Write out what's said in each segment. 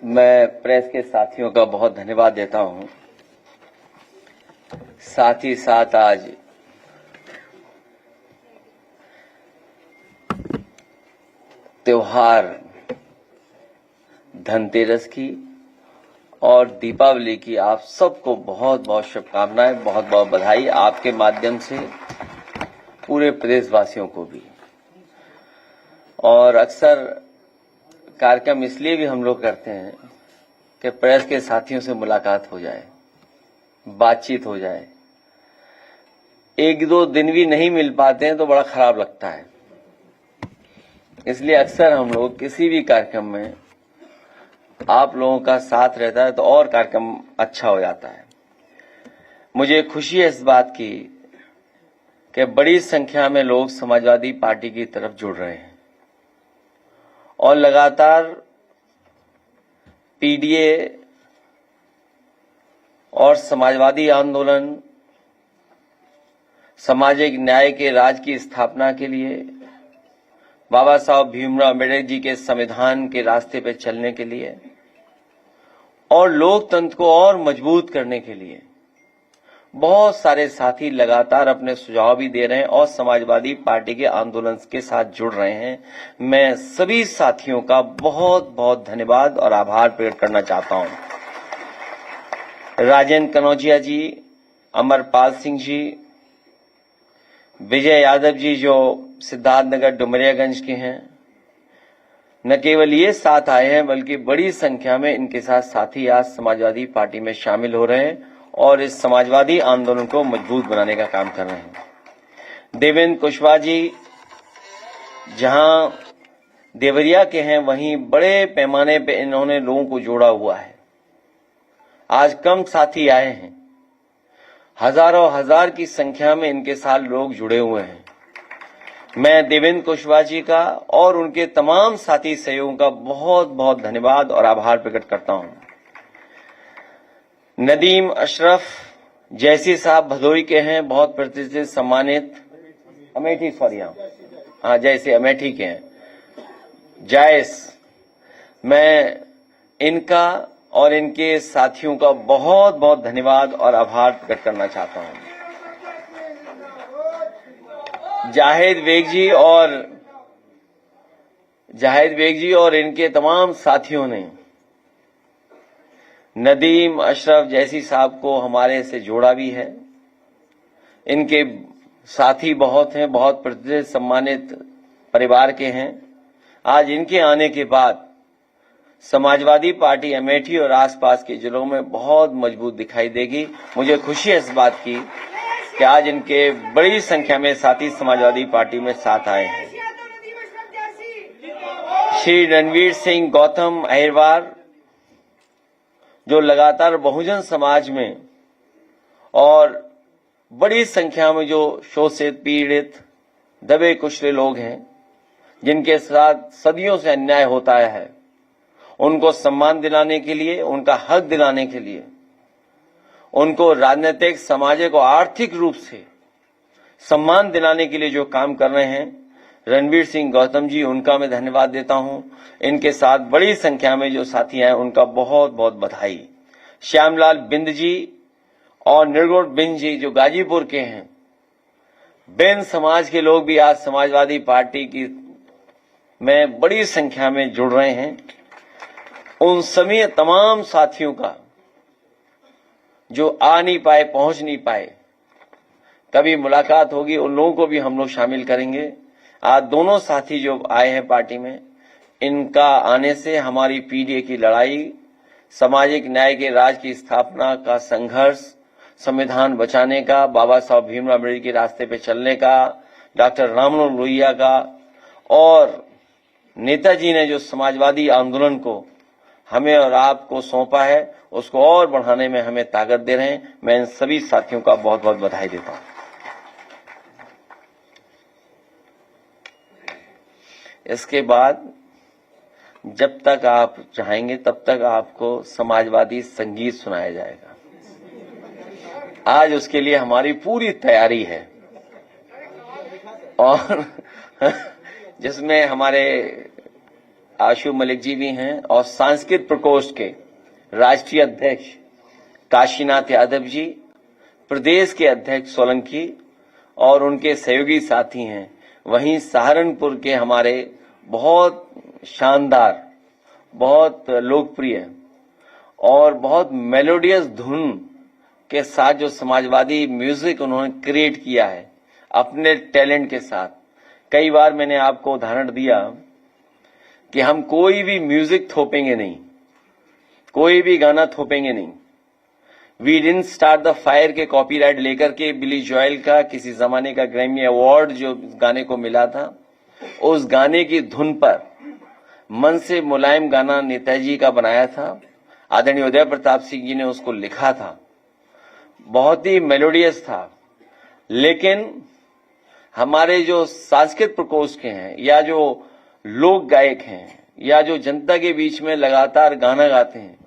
मैं प्रेस के साथियों का बहुत धन्यवाद देता हूं। साथ ही साथ आज त्योहार धनतेरस की और दीपावली की आप सबको बहुत बहुत शुभकामनाएं, बहुत बहुत बधाई। आपके माध्यम से पूरे प्रदेशवासियों को भी। और अक्सर कार्यक्रम इसलिए भी हम लोग करते हैं कि प्रेस के साथियों से मुलाकात हो जाए, बातचीत हो जाए। एक दो दिन भी नहीं मिल पाते हैं तो बड़ा खराब लगता है। इसलिए अक्सर हम लोग किसी भी कार्यक्रम में आप लोगों का साथ रहता है तो और कार्यक्रम अच्छा हो जाता है। मुझे खुशी है इस बात की कि बड़ी संख्या में लोग समाजवादी पार्टी की तरफ जुड़ रहे हैं और लगातार पीडीए और समाजवादी आंदोलन, सामाजिक न्याय के राज की स्थापना के लिए, बाबा साहब भीमराव अम्बेडकर जी के संविधान के रास्ते पर चलने के लिए और लोकतंत्र को और मजबूत करने के लिए बहुत सारे साथी लगातार अपने सुझाव भी दे रहे हैं और समाजवादी पार्टी के आंदोलन के साथ जुड़ रहे हैं। मैं सभी साथियों का बहुत बहुत धन्यवाद और आभार प्रकट करना चाहता हूं। राजेंद्र कनौजिया जी, अमरपाल सिंह जी, विजय यादव जी जो सिद्धार्थनगर डुमरियागंज के हैं, न केवल ये साथ आए हैं बल्कि बड़ी संख्या में इनके साथ साथी आज समाजवादी पार्टी में शामिल हो रहे हैं और इस समाजवादी आंदोलन को मजबूत बनाने का काम कर रहे हैं। देवेंद्र कुशवाहा जी जहां देवरिया के हैं वहीं बड़े पैमाने पे इन्होंने लोगों को जोड़ा हुआ है। आज कम साथी आए हैं, हजारों हजार की संख्या में इनके साथ लोग जुड़े हुए हैं। मैं देवेंद्र कुशवाहा जी का और उनके तमाम साथी सहयोगियों का बहुत बहुत धन्यवाद और आभार प्रकट करता हूं। नदीम अशरफ जैसी साहब भदोई के हैं, बहुत प्रतिष्ठित सम्मानित, अमेठी जैसे अमेठी के हैं। जायस, मैं इनका और इनके साथियों का बहुत बहुत धन्यवाद और आभार प्रकट करना चाहता हूं। जाहिद बेग जी और इनके तमाम साथियों ने नदीम अशरफ जैसी साहब को हमारे से जोड़ा भी है। इनके साथी बहुत हैं, बहुत प्रतिष्ठित सम्मानित परिवार के हैं। आज इनके आने के बाद समाजवादी पार्टी अमेठी और आसपास के जिलों में बहुत मजबूत दिखाई देगी। मुझे खुशी है इस बात की कि आज इनके बड़ी संख्या में साथी समाजवादी पार्टी में साथ आए हैं। श्री रणवीर सिंह गौतम अहिरवार जो लगातार बहुजन समाज में और बड़ी संख्या में जो शोषित, पीड़ित, दबे कुचले लोग हैं, जिनके साथ सदियों से अन्याय होता है, उनको सम्मान दिलाने के लिए, उनका हक दिलाने के लिए, उनको राजनीतिक, सामाजिक और आर्थिक रूप से सम्मान दिलाने के लिए जो काम कर रहे हैं, रणवीर सिंह गौतम जी, उनका मैं धन्यवाद देता हूं। इनके साथ बड़ी संख्या में जो साथी हैं उनका बहुत बहुत बधाई। श्यामलाल बिंद जी और निर्गुण बिंद जी जो गाजीपुर के हैं, बिंद समाज के लोग भी आज समाजवादी पार्टी की में बड़ी संख्या में जुड़ रहे हैं। उन सभी तमाम साथियों का जो आ नहीं पाए, पहुंच नहीं पाए, कभी मुलाकात होगी, उन लोगों को भी हम लोग शामिल करेंगे। आज दोनों साथी जो आए हैं पार्टी में, इनका आने से हमारी पीडीए की लड़ाई, सामाजिक न्याय के राज की स्थापना का संघर्ष, संविधान बचाने का, बाबा साहब भीमराव अम्बेडकर के रास्ते पे चलने का, डॉक्टर राममनोहर लोहिया का और नेताजी ने जो समाजवादी आंदोलन को हमें और आपको सौंपा है, उसको और बढ़ाने में हमें ताकत दे रहे हैं। मैं इन सभी साथियों का बहुत बहुत बधाई देता हूं। इसके बाद जब तक आप चाहेंगे तब तक आपको समाजवादी संगीत सुनाया जाएगा। आज उसके लिए हमारी पूरी तैयारी है और जिसमें हमारे आशु मलिक जी भी हैं और सांस्कृतिक प्रकोष्ठ के राष्ट्रीय अध्यक्ष काशीनाथ यादव जी, प्रदेश के अध्यक्ष सोलंकी और उनके सहयोगी साथी हैं। वहीं सहारनपुर के हमारे बहुत शानदार, बहुत लोकप्रिय और बहुत मेलोडियस धुन के साथ जो समाजवादी म्यूजिक उन्होंने क्रिएट किया है अपने टैलेंट के साथ। कई बार मैंने आपको उदाहरण दिया कि हम कोई भी म्यूजिक थोपेंगे नहीं, कोई भी गाना थोपेंगे नहीं। We didn't start the fire के कॉपीराइट लेकर के बिली जॉयल का किसी जमाने का ग्रैमी अवार्ड जो गाने को मिला था, उस गाने की धुन पर मन से मुलायम गाना नेताजी का बनाया था। आदरणीय उदय प्रताप सिंह जी ने उसको लिखा था, बहुत ही मेलोडियस था। लेकिन हमारे जो सांस्कृतिक प्रकोष्ठ के हैं या जो लोक गायक हैं या जो जनता के बीच में लगातार गाना गाते हैं,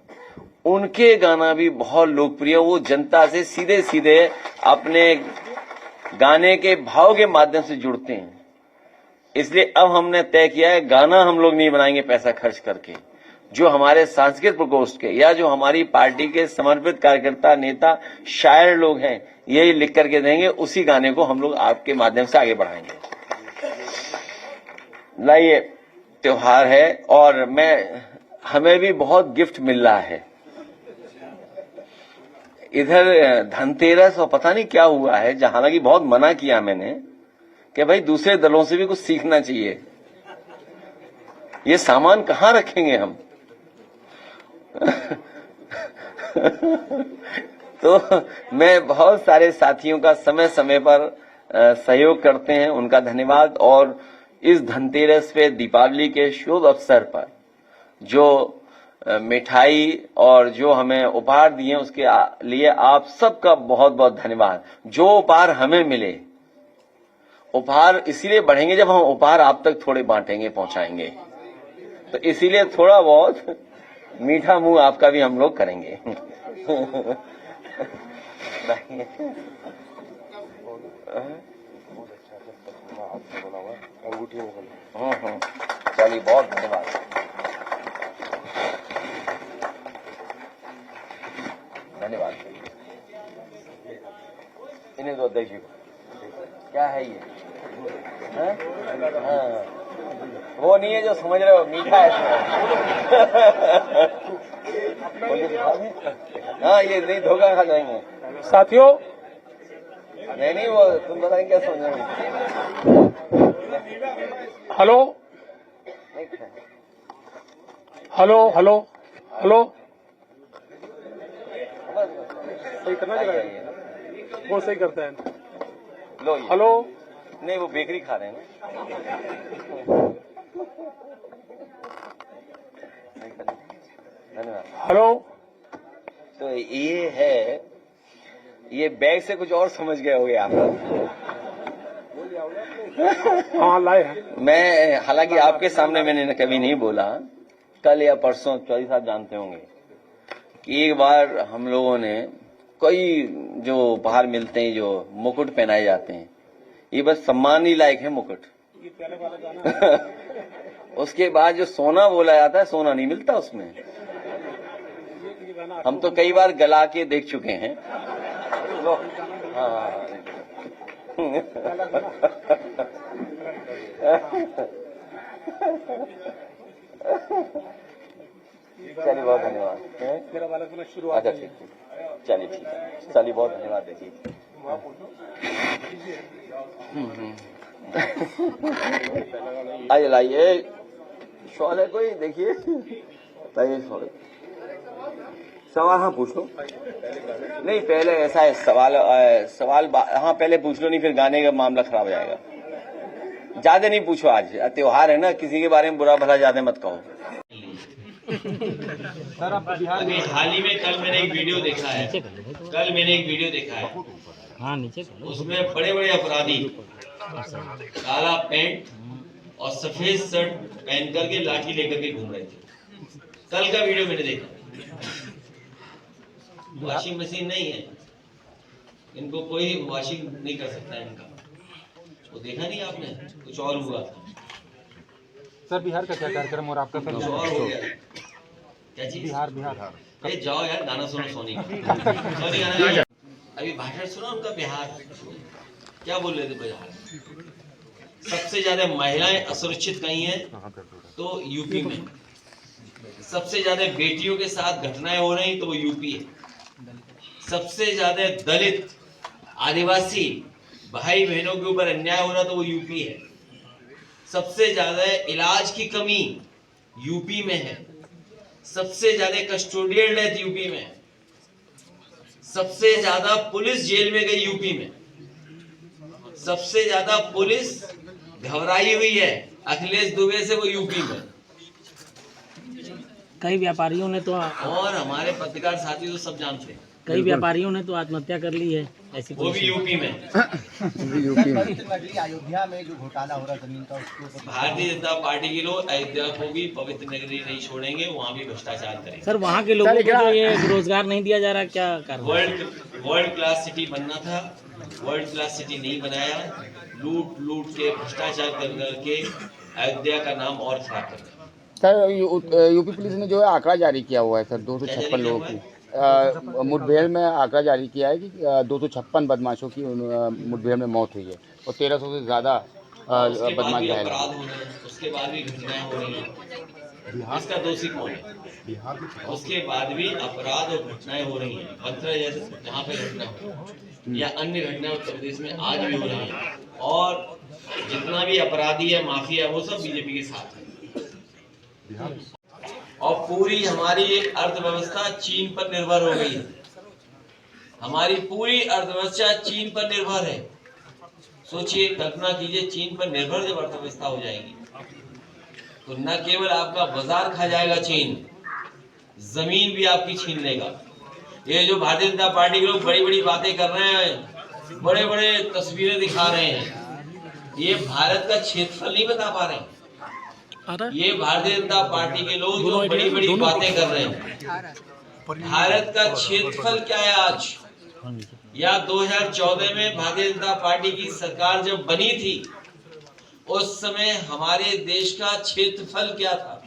उनके गाना भी बहुत लोकप्रिय। वो जनता से सीधे सीधे अपने गाने के भाव के माध्यम से जुड़ते हैं। इसलिए अब हमने तय किया है, गाना हम लोग नहीं बनाएंगे पैसा खर्च करके। जो हमारे सांस्कृतिक प्रकोष्ठ के या जो हमारी पार्टी के समर्पित कार्यकर्ता, नेता, शायर लोग हैं, यही लिख करके देंगे, उसी गाने को हम लोग आपके माध्यम से आगे बढ़ाएंगे। लाइए, त्योहार है और हमें भी बहुत गिफ्ट मिल रहा है। इधर धनतेरस और पता नहीं क्या हुआ है, हालांकि बहुत मना किया मैंने कि भाई दूसरे दलों से भी कुछ सीखना चाहिए। ये सामान कहाँ रखेंगे हम? तो मैं बहुत सारे साथियों का समय समय पर सहयोग करते हैं, उनका धन्यवाद। और इस धनतेरस पे, दीपावली के शुभ अवसर पर जो मिठाई और जो हमें उपहार दिए उसके लिए आप सबका बहुत बहुत धन्यवाद। जो उपहार हमें मिले, उपहार इसीलिए बढ़ेंगे जब हम उपहार आप तक थोड़े बांटेंगे, पहुंचाएंगे। तो इसीलिए थोड़ा बहुत मीठा मुंह आपका भी हम लोग करेंगे। चलिए, बहुत धन्यवाद। धन्यवाद। इन्हें दो अध्यक्ष जी को। क्या है ये? हाँ, वो नहीं है जो समझ रहे हो, मीठा है। हाँ, ये नहीं, धोखा खा जाएंगे साथियों। नहीं, वो तुम बताएंगे क्या समझ रहे हो। हेलो हेलो हेलो हेलो, सही करना चाहिए। वो सही करता है। लो, हेलो। नहीं, वो बेकरी खा रहे हैं। धन्यवाद। हेलो। तो ये है, ये बैग से कुछ और समझ गए होगे आप। हाँ, लाए हैं। मैं हालांकि आपके सामने मैंने कभी नहीं बोला, कल या परसों चौधरी साहब जानते होंगे कि एक बार हम लोगों ने कई जो उपहार मिलते हैं, जो मुकुट पहनाए जाते हैं, ये बस सम्मान ही लायक है मुकुट। उसके बाद जो सोना बोला जाता है, सोना नहीं मिलता उसमें। हम तो कई बार गला के देख चुके हैं। हाँ। चलिए, बहुत धन्यवाद। मेरा वाला तो शुरुआत। अच्छा, ठीक, चलिए, ठीक है। चलिए, बहुत धन्यवाद। देखिए, आइए, लाइए, सवाल है कोई? देखिए, लाइए सवाल। हाँ, पूछ लो। नहीं, पहले ऐसा है, सवाल हाँ पहले पूछ लो, नहीं फिर गाने का मामला खराब हो जाएगा। ज्यादा नहीं पूछो, आज त्योहार है ना, किसी के बारे में बुरा भला ज्यादा मत कहो। अभी हाल ही में कल मैंने एक वीडियो देखा है, हाँ नीचे उसमें बड़े बड़े अपराधी काला पैंट और सफेद शर्ट पहन करके लाठी लेकर के घूम रहे थे। कल का वीडियो मैंने देखा। वॉशिंग मशीन नहीं है, इनको कोई वॉशिंग नहीं कर सकता इनका। वो देखा नहीं आपने? कुछ और हुआ था। सर बिहार का क्या कार्यक्रम और आपका कुछ सर और हो गया क्या चीज बिहार ये जाओ यार गाना सुनो सोनी सोनी गाना अभी भाषण सुना उनका बिहार क्या बोल रहे थे बिहार सबसे ज्यादा महिलाएं असुरक्षित कहीं हैं तो यूपी में सबसे ज्यादा बेटियों के साथ घटनाएं हो रही तो वो यूपी है सबसे ज्यादा दलित आदिवासी भाई बहनों के ऊपर अन्याय हो रहा तो वो यूपी है सबसे ज्यादा इलाज की कमी यूपी में है सबसे ज्यादा कस्टोडियल डेथ यूपी में सबसे ज्यादा पुलिस जेल में गई यूपी में सबसे ज्यादा पुलिस घबराई हुई है अखिलेश दुबे से वो यूपी में कई व्यापारियों ने तो और हमारे पत्रकार साथी तो सब जानते हैं कई व्यापारियों ने तो आत्महत्या कर ली है ऐसी वो भी यूपी में अयोध्या में जो घोटाला हो रहा जमीन का उसके ऊपर भारतीय जनता पार्टी के लोग अयोध्या को भी पवित्र नगरी नहीं छोड़ेंगे वहां भी भ्रष्टाचार करेंगे सर वहाँ के लोगों को जो ये रोजगार नहीं दिया जा रहा क्या कारण है? वर्ल्ड क्लास सिटी बनना था वर्ल्ड क्लास सिटी नहीं बनाया लूट के भ्रष्टाचार कर करके अयोध्या का नाम और खराब कर दिया सर यूपी पुलिस ने जो है आंकड़ा जारी किया हुआ है सर 256 लोगों की मुठभेड़ में आंकड़ा जारी किया है कि 256 बदमाशों की मुठभेड़ में मौत हुई है और 1300 से ज़्यादा उसके बाद बदमाश भी घायल अपराध हो रहे हैं उसके बाद भी घटनाएं हो रही हैं इसका दोषी कौन है उसके बाद भी अपराध और घटनाएं हो रही हैं मथुरा जैसे जहाँ पे घटना हो या अन्य घटनाएं उत्तर प्रदेश में आज भी हो रही हैं और जितना भी अपराधी है माफिया वो सब बीजेपी के साथ है और पूरी हमारी अर्थव्यवस्था चीन पर निर्भर हो गई है हमारी पूरी अर्थव्यवस्था चीन पर निर्भर है सोचिए कल्पना कीजिए चीन पर निर्भर जब अर्थव्यवस्था हो जाएगी तो न केवल आपका बाजार खा जाएगा चीन जमीन भी आपकी छीन लेगा ये जो भारतीय जनता पार्टी के लोग बड़ी बड़ी बातें कर रहे हैं बड़े बड़े तस्वीरें दिखा रहे हैं ये भारत का क्षेत्रफल नहीं बता पा रहे हैं ये भारतीय जनता पार्टी के लोग जो बड़ी बड़ी बातें कर रहे हैं भारत का क्षेत्रफल क्या है आज या 2014 में भारतीय जनता पार्टी की सरकार जब बनी थी उस समय हमारे देश का क्षेत्रफल क्या था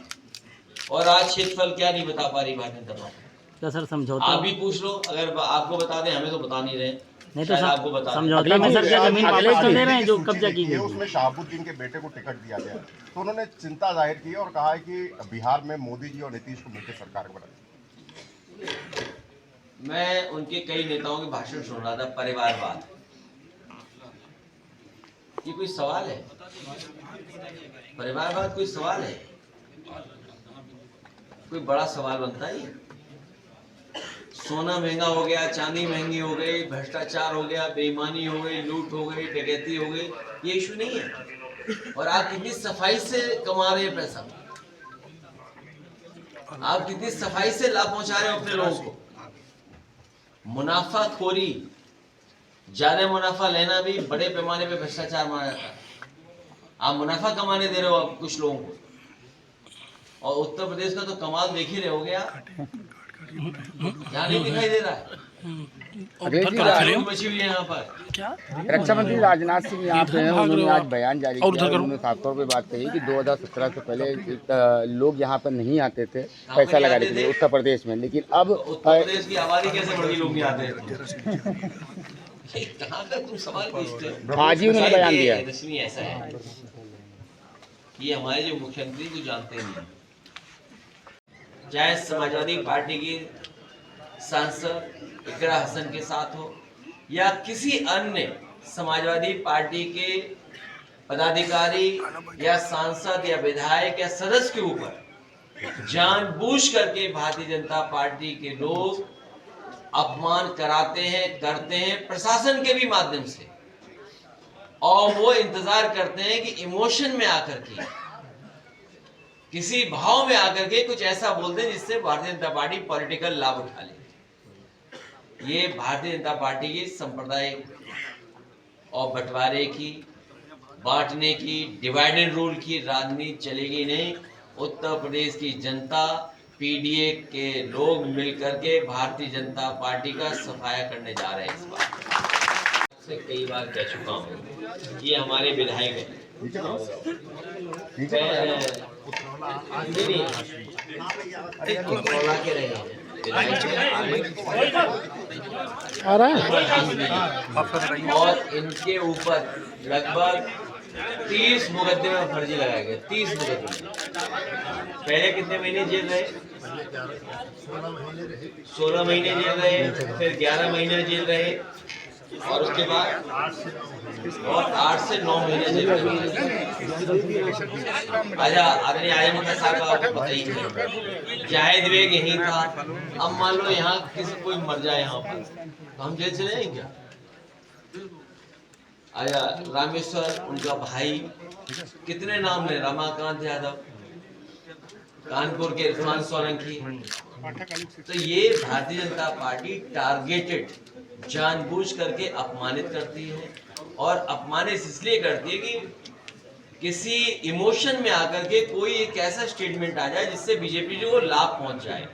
और आज क्षेत्रफल क्या नहीं बता पा रही भारतीय जनता पार्टी क्या सर समझौता आप भी पूछ लो अगर आपको बता दें हमें तो बता नहीं रहे नहीं तो आपको बता दें। समझौता में सर क्या जमीन वापस तो ले रहे हैं जो कब्जा की ये गई उसमें शहाबुद्दीन के बेटे को टिकट दिया गया तो उन्होंने चिंता जाहिर की और कहा है कि बिहार में मोदी जी और नीतीश को मिलकर सरकार बनाई मैं उनके कई नेताओं के भाषण सुन रहा था परिवारवाद ये कोई सवाल है परिवारवाद कोई सवाल है कोई बड़ा सवाल बनता है ये सोना महंगा हो गया चांदी महंगी हो गई भ्रष्टाचार हो गया बेईमानी हो गई लूट हो गई डकैती हो गई ये इशू नहीं है और आप कितनी सफाई से कमा रहे हैं पैसा आप कितनी सफाई से लाभ पहुंचा रहे हो अपने लोगों को मुनाफाखोरी ज्यादा मुनाफा लेना भी बड़े पैमाने पे भ्रष्टाचार माना जाता है आप मुनाफा कमाने दे रहे हो आप कुछ लोगों को और उत्तर प्रदेश का तो कमाल देख ही रहे हो गया यहाँ नहीं दिखाई दे रहा है बची हुई है यहाँ पर रक्षा मंत्री राजनाथ सिंह यहाँ पे हैं उन्होंने आज बयान जारी किया उन्होंने साफ तौर पे बात कही कि 2017 से पहले लोग यहाँ पर नहीं आते थे पैसा लगाने के लिए उत्तर प्रदेश में लेकिन अब उत्तर प्रदेश की आबादी कैसे बढ़ी लोग नहीं आते कहाँ तक तुम सवाल पूछते हो आज ही उन्होंने बयान दिया है रश्मि ऐसा है ये हमारे जो मुख्यमंत्री को जानते नहीं चाहे समाजवादी पार्टी की सांसद इकरा हसन के साथ हो या किसी अन्य समाजवादी पार्टी के पदाधिकारी या सांसद या विधायक या सदस्य के ऊपर जानबूझ करके भारतीय जनता पार्टी के लोग अपमान कराते हैं करते हैं प्रशासन के भी माध्यम से और वो इंतजार करते हैं कि इमोशन में आकर के किसी भाव में आकर के कुछ ऐसा बोल दें जिससे भारतीय जनता पार्टी पॉलिटिकल लाभ उठा ले ये भारतीय जनता पार्टी की सांप्रदायिक और बंटवारे की बांटने की डिवाइड एंड रूल की राजनीति चलेगी नहीं उत्तर प्रदेश की जनता पीडीए के लोग मिलकर के भारतीय जनता पार्टी का सफाया करने जा रहे हैं इस बार से कई बार कह चुका हूँ ये हमारे विधायक हैं नीचे करो नीचे करो उतरौला के रहे हैं। और इनके ऊपर लगभग 30 मुकदमे फर्जी लगाए गए। 30 मुकदमे। पहले कितने महीने जेल रहे? 16 महीने जेल रहे, फिर 11 महीने जेल रहे, और उसके बाद और 8 से 9 महीने जेल रहे। आजा आदरणीय आजम साहब का आपको बताइए, जाहिद बेग यही था। अब मान लो यहाँ किसी कोई मर जाए यहाँ पर, तो हम जेल चले जाएंगे क्या? आया रामेश्वर, उनका भाई, कितने नाम ले, रमाकांत यादव, कानपुर के इरफान सोलंकी। तो ये भारतीय जनता पार्टी टारगेटेड जानबूझ करके अपमानित करती है, और अपमानित इसलिए करती है कि किसी इमोशन में आकर के कोई एक ऐसा स्टेटमेंट आ जाए जिससे बीजेपी को लाभ पहुंच जाए।